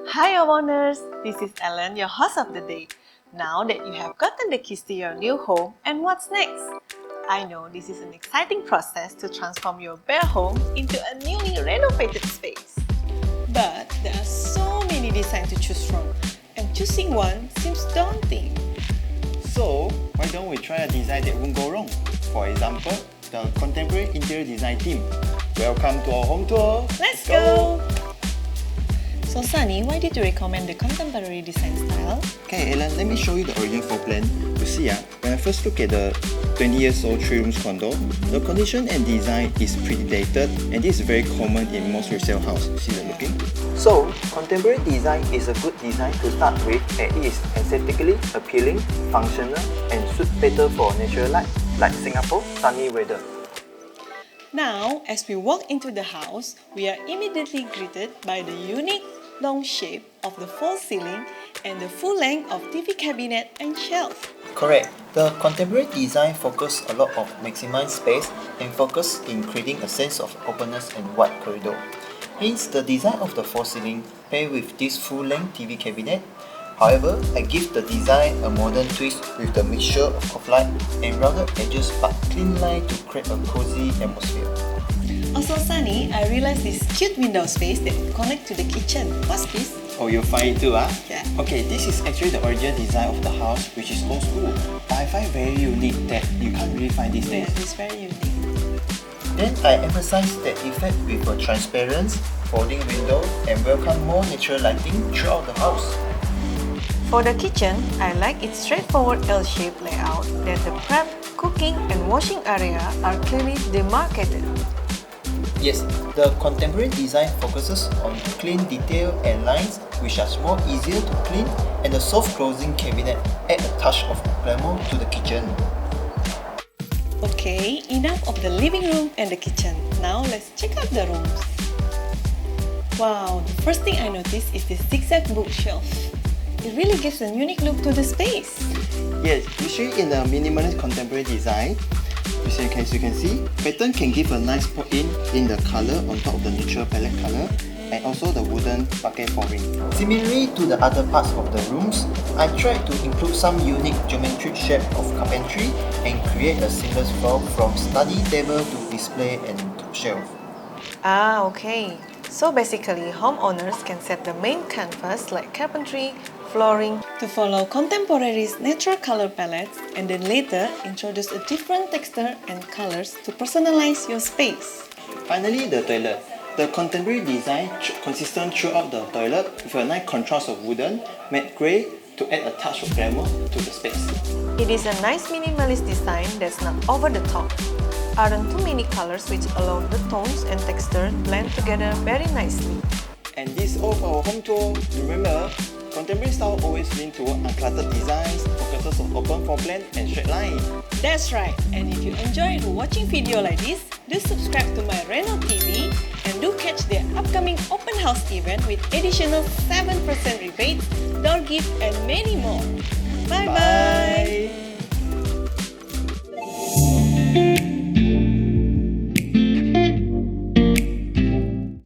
Hi homeowners, this is Ellen, your host of the day. Now that you have gotten the keys to your new home, and what's next? I know this is an exciting process to transform your bare home into a newly renovated space. But there are so many designs to choose from, and choosing one seems daunting. So, why don't we try a design that won't go wrong? For example, the contemporary interior design team. Welcome to our home tour! Let's go! So Sunny, why did you recommend the contemporary design style? Okay, Ellen, let me show you the original floor plan. You see, when I first look at the 20 years old 3-rooms condo, the condition and design is pretty dated, and this is very common in most resale houses. See the looking? So, contemporary design is a good design to start with, and it is aesthetically appealing, functional, and suit better for natural light, like Singapore sunny weather. Now, as we walk into the house, we are immediately greeted by the unique long shape of the false ceiling and the full length of TV cabinet and shelf. Correct. The contemporary design focuses a lot of maximized space and focus in creating a sense of openness and wide corridor. Hence, the design of the false ceiling pair with this full-length TV cabinet. However, I give the design a modern twist with the mixture of light and rounded edges but clean line to create a cozy atmosphere. Also Sunny, I realized this cute window space that connects to the kitchen. What's this? Oh, you'll find it too, huh? Yeah. Okay, this is actually the original design of the house, which is old school. But I find very unique that you can't really find these days. Yeah, it's very unique. Then I emphasize that effect with a transparent, folding window and welcome more natural lighting throughout the house. For the kitchen, I like its straightforward L-shaped layout that the prep, cooking and washing area are clearly demarcated. Yes, the contemporary design focuses on clean detail and lines which are more easier to clean, and the soft closing cabinet add a touch of glamour to the kitchen. Okay, enough of the living room and the kitchen. Now let's check out the rooms. Wow, the first thing I noticed is this zigzag bookshelf. It really gives a unique look to the space. Yes, usually in a minimalist contemporary design, as you can see, pattern can give a nice put in the color on top of the neutral palette color, and also the wooden bucket flooring. Similarly to the other parts of the rooms, I tried to include some unique geometric shape of carpentry and create a seamless flow from study table to display and to shelf. Ah, okay. So basically, homeowners can set the main canvas like carpentry, flooring to follow contemporary's natural color palettes, and then later introduce a different texture and colors to personalize your space. Finally, the toilet. The contemporary design consistent throughout the toilet with a nice contrast of wooden, matte grey to add a touch of glamour to the space. It is a nice minimalist design that's not over the top. Aren't too many colors which allow the tones and texture blend together very nicely. And this is all for our home tour. Remember, contemporary style always lean toward uncluttered designs, focuses on open floor plan and straight line. That's right, and if you enjoyed watching video like this, do subscribe to my Reno TV and do catch the upcoming open house event with additional 7% rebates, door gift and many more. Bye bye!